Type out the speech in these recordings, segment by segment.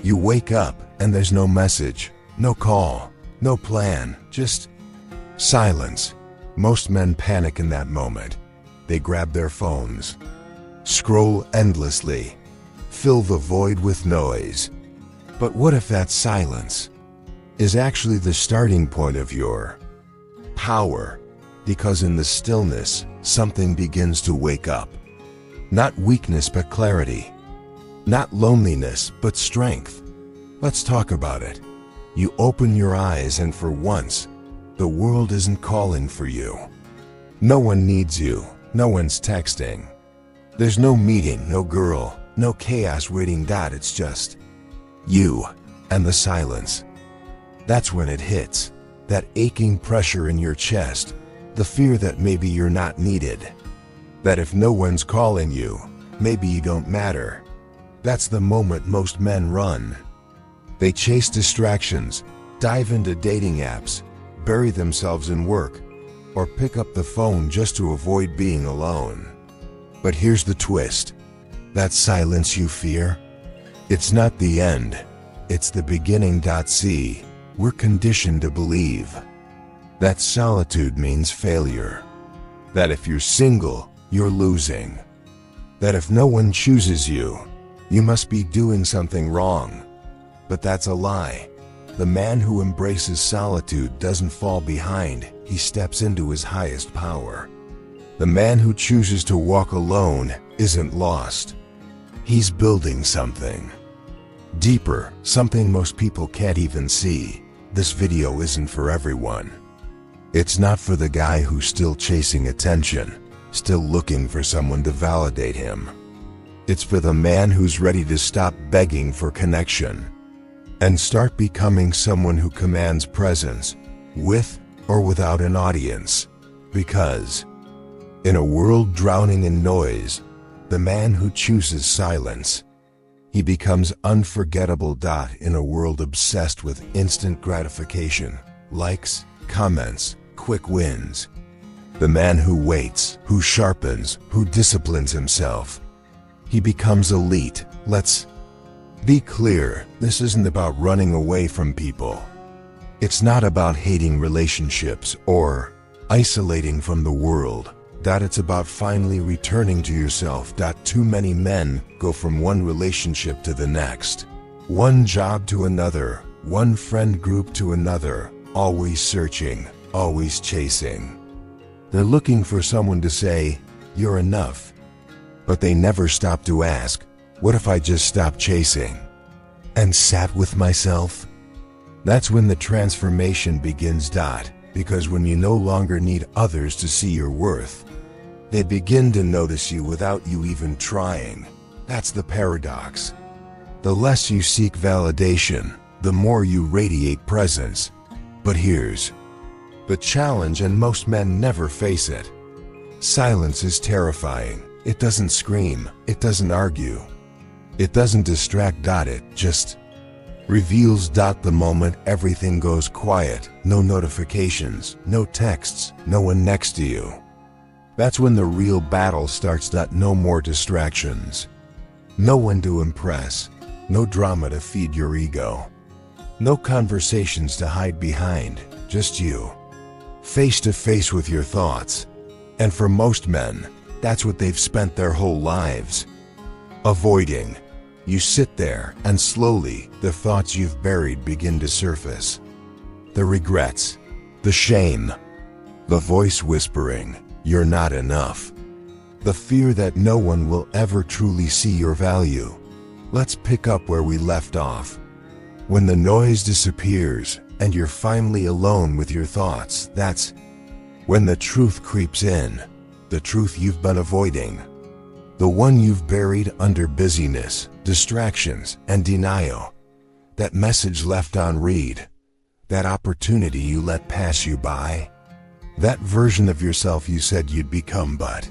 You wake up and there's no message, no call, no plan, just silence. Most men panic in that moment. They grab their phones, scroll endlessly, fill the void with noise. But what if that silence is actually the starting point of your power? Because in the stillness, something begins to wake up. Not weakness but clarity. Not loneliness but strength. Let's talk about it. You open your eyes and for once, the world isn't calling for you. No one needs you. No one's texting. There's no meeting, no girl, no chaos waiting. It's just you and the silence. That's when it hits. That aching pressure in your chest. The fear that maybe you're not needed. That if no one's calling you, maybe you don't matter. That's the moment most men run. They chase distractions, dive into dating apps, bury themselves in work, or pick up the phone just to avoid being alone. But here's the twist. That silence you fear, it's not the end, it's the beginning. See, we're conditioned to believe that solitude means failure. That if you're single, you're losing. That if no one chooses you, you must be doing something wrong. But that's a lie. The man who embraces solitude doesn't fall behind, he steps into his highest power. The man who chooses to walk alone isn't lost. He's building something deeper, something most people can't even see. This video isn't for everyone. It's not for the guy who's still chasing attention, still looking for someone to validate him. It's for the man who's ready to stop begging for connection and start becoming someone who commands presence, with or without an audience. Because in a world drowning in noise, the man who chooses silence, he becomes unforgettable. In a world obsessed with instant gratification, likes, comments, quick wins, the man who waits, who sharpens, who disciplines himself, he becomes elite. Let's be clear, this isn't about running away from people. It's not about hating relationships or isolating from the world. It's about finally returning to yourself. Too many men go from one relationship to the next, one job to another, one friend group to another, always searching, always chasing. They're looking for someone to say, "You're enough." But they never stop to ask, what if I just stopped chasing and sat with myself? That's when the transformation begins. Because when you no longer need others to see your worth, they begin to notice you without you even trying. That's the paradox. The less you seek validation, the more you radiate presence. But here's the challenge, and most men never face it. Silence is terrifying. It doesn't scream, it doesn't argue, it doesn't distract. It just reveals. The moment everything goes quiet, no notifications, no texts, no one next to you, that's when the real battle starts. No more distractions, no one to impress, no drama to feed your ego, no conversations to hide behind, just you, face to face with your thoughts. And for most men, that's what they've spent their whole lives avoiding. You sit there, and slowly, the thoughts you've buried begin to surface. The regrets, the shame, the voice whispering, "You're not enough." The fear that no one will ever truly see your value. Let's pick up where we left off. When the noise disappears, and you're finally alone with your thoughts, that's when the truth creeps in. The truth you've been avoiding. The one you've buried under busyness, distractions, and denial. That message left unread. That opportunity you let pass you by. That version of yourself you said you'd become but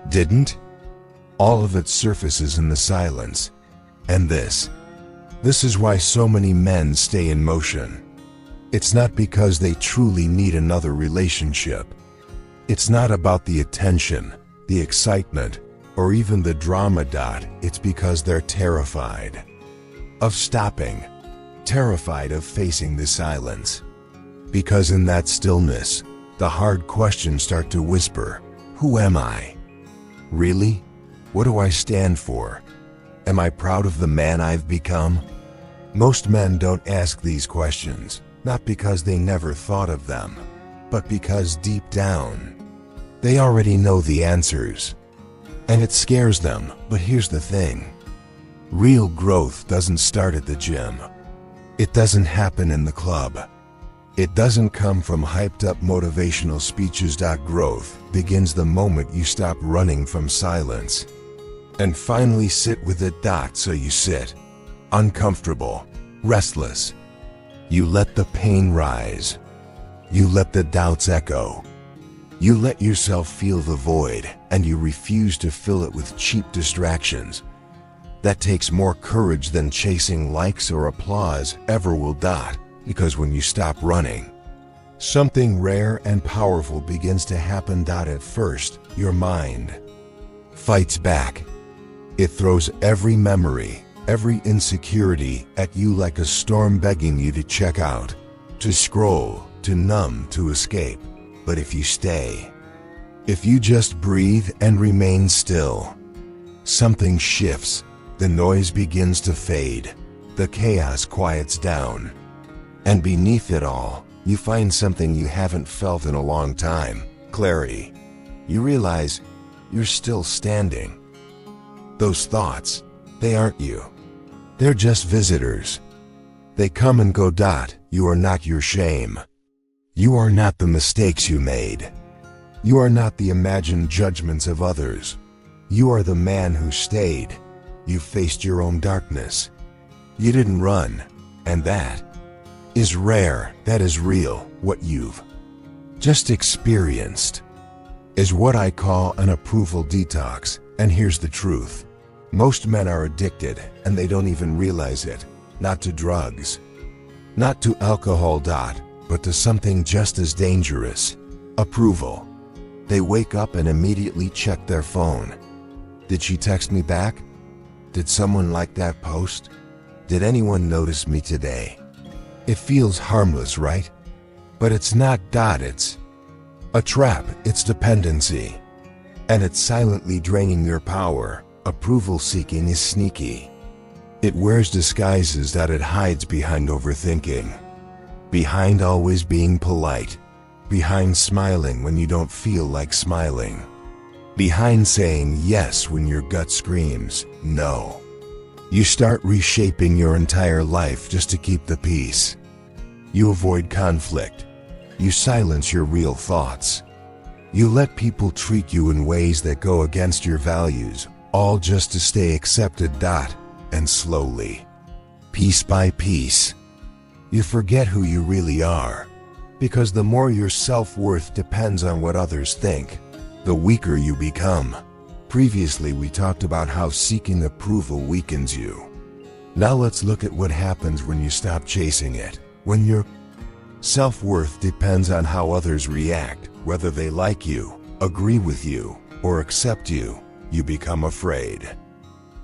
didn't. All of it surfaces in the silence. And this is why so many men stay in motion. It's not because they truly need another relationship. It's not about the attention, the excitement, or even the drama. It's because they're terrified. of stopping, terrified of facing the silence. Because in that stillness, the hard questions start to whisper. Who am I? Really? What do I stand for? Am I proud of the man I've become? Most men don't ask these questions, not because they never thought of them, but because deep down, they already know the answers. And it scares them, but here's the thing. Real growth doesn't start at the gym. It doesn't happen in the club. It doesn't come from hyped-up motivational speeches. Growth begins the moment you stop running from silence and finally sit with it. So you sit, uncomfortable, restless. You let the pain rise. You let the doubts echo. You let yourself feel the void, and you refuse to fill it with cheap distractions. That takes more courage than chasing likes or applause ever will. Because when you stop running, something rare and powerful begins to happen. At first, your mind fights back. It throws every memory, every insecurity at you like a storm, begging you to check out, to scroll, to numb, to escape. But if you stay, if you just breathe and remain still, something shifts. The noise begins to fade. The chaos quiets down. And beneath it all, you find something you haven't felt in a long time: clarity. You realize you're still standing. Those thoughts, they aren't you. They're just visitors. They come and go. You are not your shame. You are not the mistakes you made. You are not the imagined judgments of others. You are the man who stayed. You faced your own darkness. You didn't run. And that is rare. That is real. What you've just experienced is what I call an approval detox. And here's the truth. Most men are addicted, and they don't even realize it. Not to drugs, not to alcohol, but to something just as dangerous: approval. They wake up and immediately check their phone. Did she text me back? Did someone like that post? Did anyone notice me today? It feels harmless, right? But it's not. It's a trap. It's dependency. And it's silently draining your power. Approval seeking is sneaky. It wears disguises. It hides behind overthinking, behind always being polite, behind smiling when you don't feel like smiling, behind saying yes when your gut screams no. You start reshaping your entire life just to keep the peace. You avoid conflict. You silence your real thoughts. You let people treat you in ways that go against your values, all just to stay accepted. And slowly, piece by piece, you forget who you really are. Because the more your self-worth depends on what others think, the weaker you become. Previously, we talked about how seeking approval weakens you. Now let's look at what happens when you stop chasing it. When your self-worth depends on how others react, whether they like you, agree with you, or accept you, you become afraid.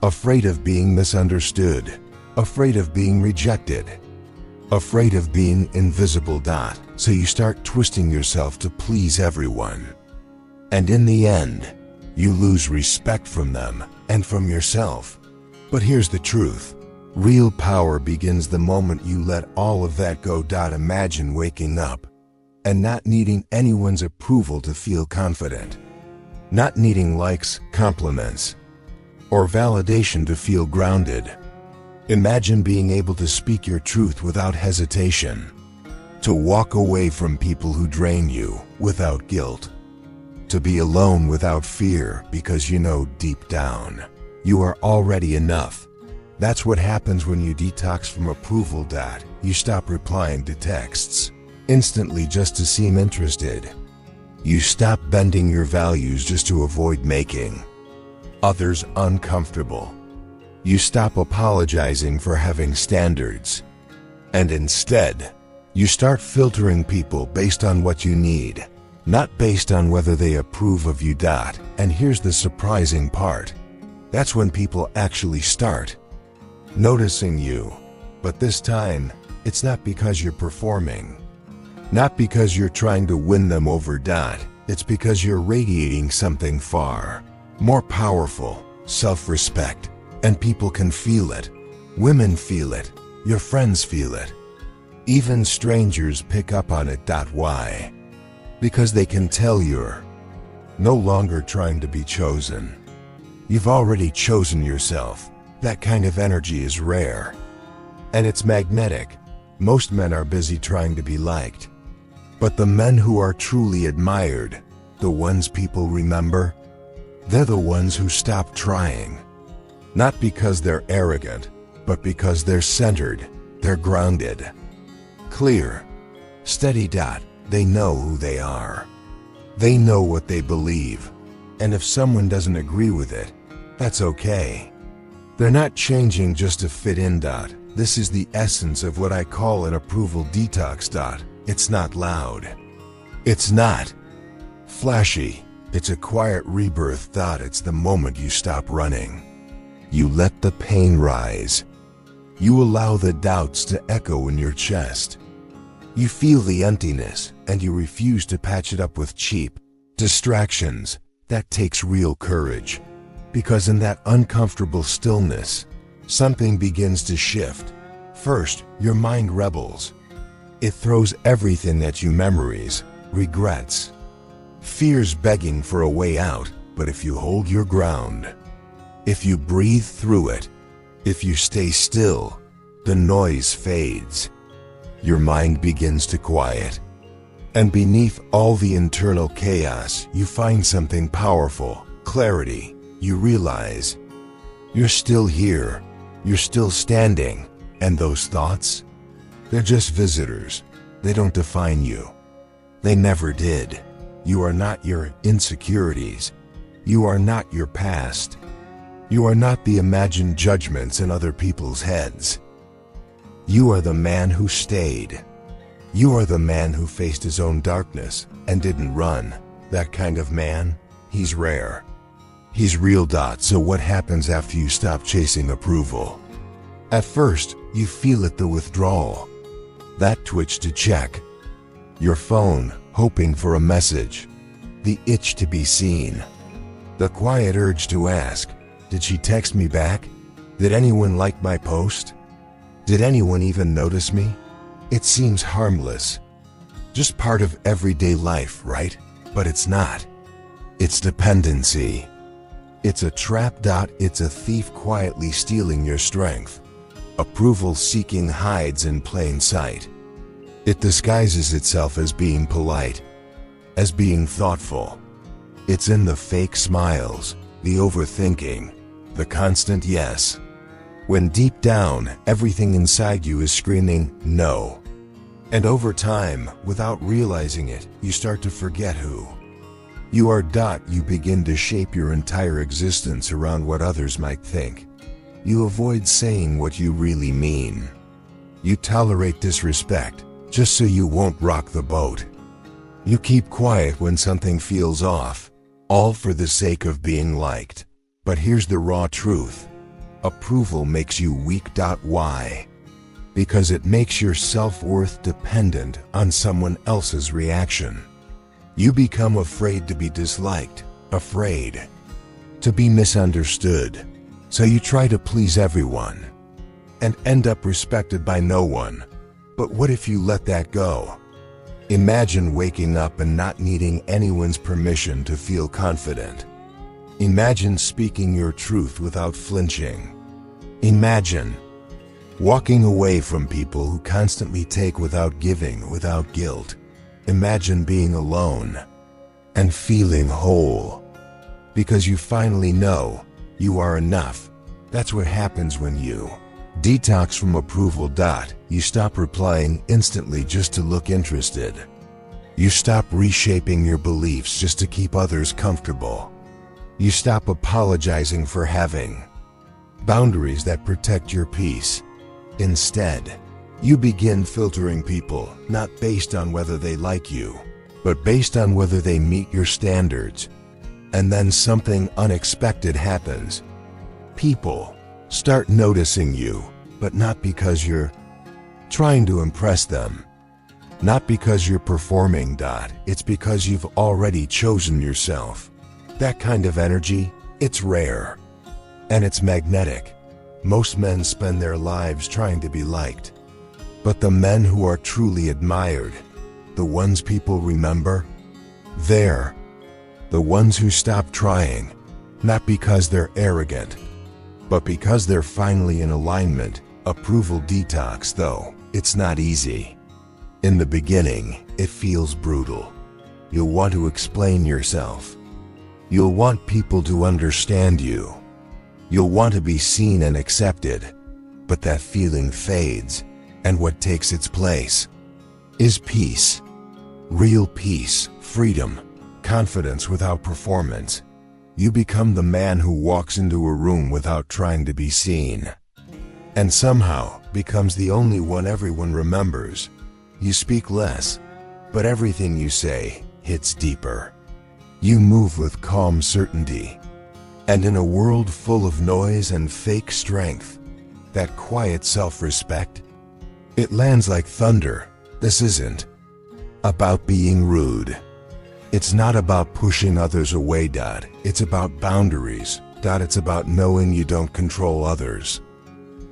Afraid of being misunderstood. Afraid of being rejected. Afraid of being invisible. So you start twisting yourself to please everyone. And in the end, you lose respect from them and from yourself. But here's the truth. Real power begins the moment you let all of that go. Imagine waking up and not needing anyone's approval to feel confident. Not needing likes, compliments, or validation to feel grounded. Imagine being able to speak your truth without hesitation. To walk away from people who drain you without guilt. To be alone without fear because you know deep down you are already enough. That's what happens when you detox from approval. You stop replying to texts instantly just to seem interested. You stop bending your values just to avoid making others uncomfortable. You stop apologizing for having standards. And instead, you start filtering people based on what you need, not based on whether they approve of you. And here's the surprising part. That's when people actually start noticing you. But this time, it's not because you're performing. Not because you're trying to win them over. It's because you're radiating something far more powerful, self-respect, and people can feel it. Women feel it. Your friends feel it. Even strangers pick up on it. Why? Because they can tell you're no longer trying to be chosen. You've already chosen yourself. That kind of energy is rare. And it's magnetic. Most men are busy trying to be liked. But the men who are truly admired, the ones people remember, they're the ones who stop trying. Not because they're arrogant, but because they're centered, they're grounded. Clear. Steady. They know who they are. They know what they believe. And if someone doesn't agree with it, that's okay. They're not changing just to fit in. This is the essence of what I call an approval detox. It's not loud. It's not flashy. It's a quiet rebirth. It's the moment you stop running. You let the pain rise. You allow the doubts to echo in your chest. You feel the emptiness, and you refuse to patch it up with cheap distractions. That takes real courage. Because in that uncomfortable stillness, something begins to shift. First, your mind rebels. It throws everything at you: memories, regrets, fears begging for a way out. But if you hold your ground, if you breathe through it, if you stay still, the noise fades. Your mind begins to quiet. And beneath all the internal chaos, you find something powerful: clarity. You realize you're still here, you're still standing, and those thoughts, they're just visitors. They don't define you. They never did. You are not your insecurities. You are not your past. You are not the imagined judgments in other people's heads. You are the man who stayed. You are the man who faced his own darkness and didn't run. That kind of man, he's rare. He's real. So what happens after you stop chasing approval? At first, you feel it: the withdrawal. That twitch to check your phone, hoping for a message. The itch to be seen. The quiet urge to ask, did she text me back? Did anyone like my post? Did anyone even notice me? It seems harmless. Just part of everyday life, right? But it's not. It's dependency. It's a trap. It's a thief quietly stealing your strength. Approval seeking hides in plain sight. It disguises itself as being polite, as being thoughtful. It's in the fake smiles, the overthinking, the constant yes, when deep down everything inside you is screaming no. And over time, without realizing it, you start to forget who you are. You begin to shape your entire existence around what others might think. You avoid saying what you really mean. You tolerate disrespect just so you won't rock the boat. You keep quiet when something feels off, all for the sake of being liked. But here's the raw truth. Approval makes you weak. Why? Because it makes your self-worth dependent on someone else's reaction. You become afraid to be disliked, afraid to be misunderstood. So you try to please everyone and end up respected by no one. But what if you let that go? Imagine waking up and not needing anyone's permission to feel confident. Imagine speaking your truth without flinching. Imagine walking away from people who constantly take without giving, without guilt. Imagine being alone and feeling whole because you finally know you are enough. That's what happens when you detox from approval. You stop replying instantly just to look interested. You stop reshaping your beliefs just to keep others comfortable. You stop apologizing for having boundaries that protect your peace. Instead, you begin filtering people, not based on whether they like you, but based on whether they meet your standards. And then something unexpected happens. People start noticing you, but not because you're trying to impress them. Not because you're performing. It's because you've already chosen yourself. That kind of energy, it's rare. And it's magnetic. Most men spend their lives trying to be liked. But the men who are truly admired, the ones people remember, they're the ones who stop trying, not because they're arrogant, but because they're finally in alignment. Approval detox, though, it's not easy. In the beginning, it feels brutal. You'll want to explain yourself. You'll want people to understand you. You'll want to be seen and accepted. But that feeling fades, and what takes its place is peace. Real peace, freedom, confidence without performance. You become the man who walks into a room without trying to be seen. And somehow becomes the only one everyone remembers. You speak less, but everything you say hits deeper. You move with calm certainty. And in a world full of noise and fake strength, that quiet self-respect, it lands like thunder. This isn't about being rude. It's not about pushing others away. It's about boundaries. It's about knowing you don't control others.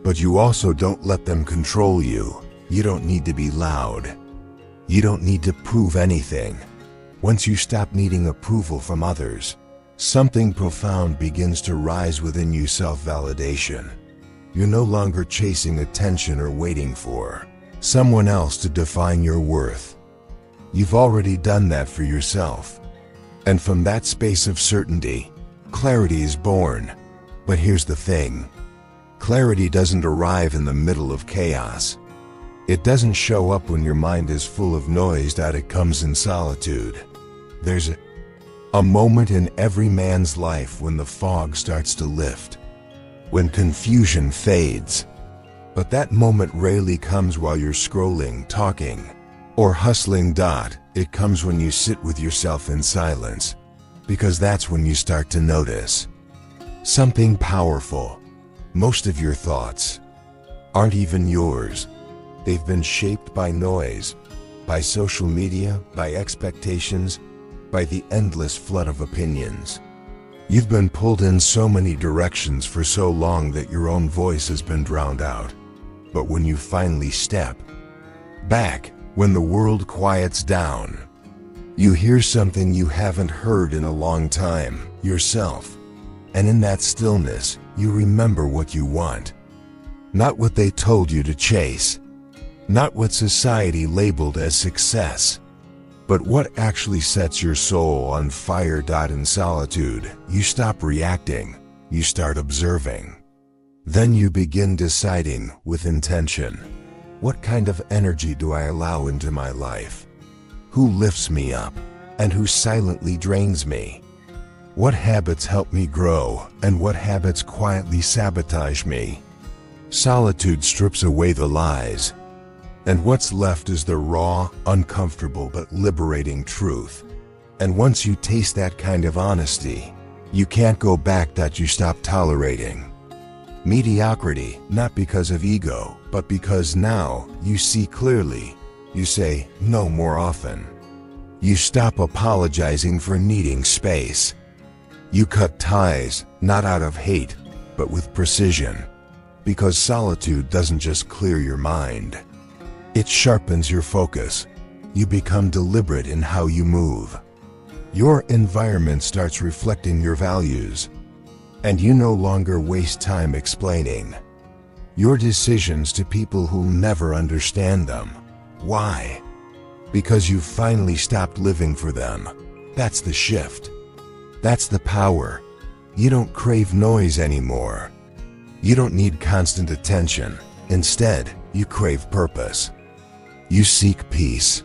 But you also don't let them control you. You don't need to be loud. You don't need to prove anything. Once you stop needing approval from others, something profound begins to rise within you. Self-validation. You're no longer chasing attention or waiting for someone else to define your worth. You've already done that for yourself. And from that space of certainty, clarity is born. But here's the thing. Clarity doesn't arrive in the middle of chaos. It doesn't show up when your mind is full of noise. It comes in solitude. There's a moment in every man's life when the fog starts to lift, when confusion fades. But that moment rarely comes while you're scrolling, talking, or hustling. It comes when you sit with yourself in silence, because that's when you start to notice something powerful. Most of your thoughts aren't even yours. They've been shaped by noise, by social media, by expectations, by the endless flood of opinions. You've been pulled in so many directions for so long that your own voice has been drowned out. But when you finally step back, when the world quiets down, you hear something you haven't heard in a long time, yourself. And in that stillness, you remember what you want. Not what they told you to chase. Not what society labeled as success. But what actually sets your soul on fire. In solitude, you stop reacting. You start observing. Then you begin deciding with intention. What kind of energy do I allow into my life? Who lifts me up, and who silently drains me? What habits help me grow, and what habits quietly sabotage me? Solitude strips away the lies, and what's left is the raw, uncomfortable but liberating truth. And once you taste that kind of honesty, you can't go back. You stop tolerating mediocrity, not because of ego, but because now you see clearly. You say no more often. You stop apologizing for needing space. You cut ties, not out of hate, but with precision. Because solitude doesn't just clear your mind. It sharpens your focus. You become deliberate in how you move. Your environment starts reflecting your values. And you no longer waste time explaining your decisions to people who'll never understand them. Why? Because you've finally stopped living for them. That's the shift. That's the power. You don't crave noise anymore. You don't need constant attention. Instead, you crave purpose. You seek peace.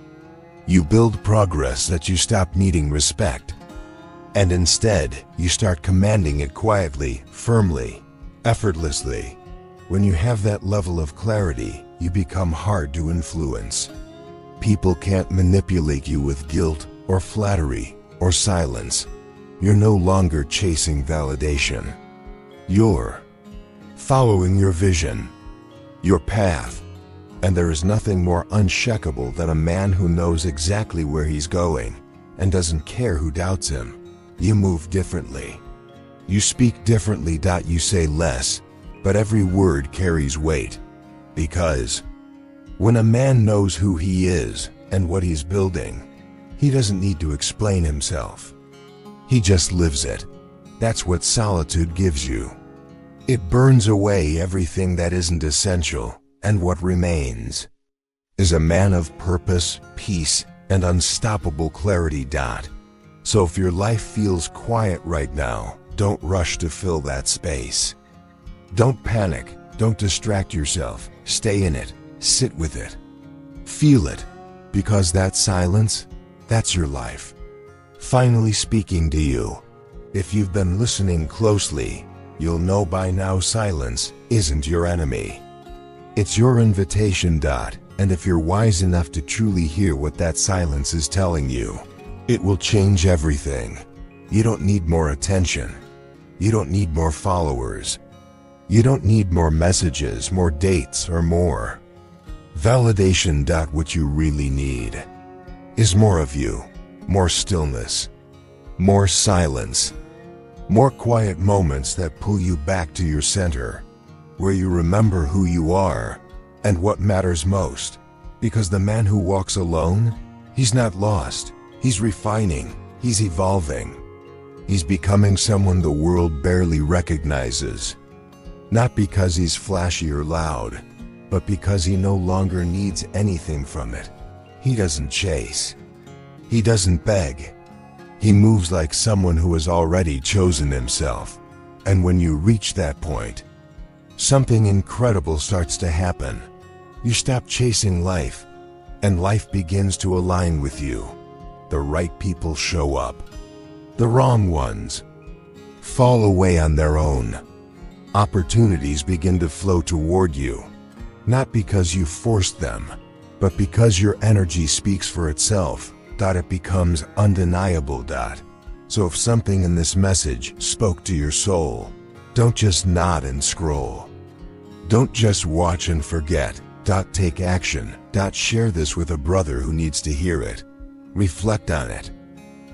You build progress. You stop needing respect. And instead, you start commanding it quietly, firmly, effortlessly. When you have that level of clarity, you become hard to influence. People can't manipulate you with guilt, or flattery, or silence. You're no longer chasing validation. You're following your vision, your path. And there is nothing more unshakable than a man who knows exactly where he's going and doesn't care who doubts him. You move differently. You speak differently. You say less, but every word carries weight. Because when a man knows who he is and what he's building, he doesn't need to explain himself. He just lives it. That's what solitude gives you. It burns away everything that isn't essential, and what remains is a man of purpose, peace, and unstoppable clarity. So if your life feels quiet right now, don't rush to fill that space. Don't panic, don't distract yourself. Stay in it, sit with it, feel it, because that silence, that's your life finally speaking to you. If you've been listening closely, you'll know by now silence isn't your enemy. It's your invitation. And if you're wise enough to truly hear what that silence is telling you, it will change everything. You don't need more attention. You don't need more followers. You don't need more messages, more dates, or more validation. What you really need is more of you, more stillness, more silence, more quiet moments that pull you back to your center, where you remember who you are and what matters most. Because the man who walks alone, he's not lost. He's refining. He's evolving. He's becoming someone the world barely recognizes. Not because he's flashy or loud, but because he no longer needs anything from it. He doesn't chase. He doesn't beg. He moves like someone who has already chosen himself. And when you reach that point, something incredible starts to happen. You stop chasing life, and life begins to align with you. The right people show up. The wrong ones fall away on their own. Opportunities begin to flow toward you, not because you forced them, but because your energy speaks for itself. It becomes undeniable. So if something in this message spoke to your soul, don't just nod and scroll. Don't just watch and forget. Take action. Share this with a brother who needs to hear it. Reflect on it.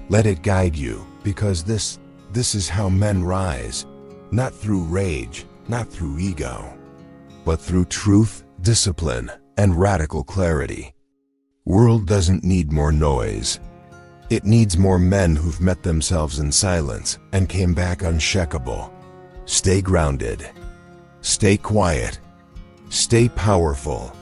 Let it guide you, because this is how men rise. Not through rage, not through ego, but through truth, discipline, and radical clarity. World doesn't need more noise. It needs more men who've met themselves in silence and came back unshakable. Stay grounded. Stay quiet. Stay powerful.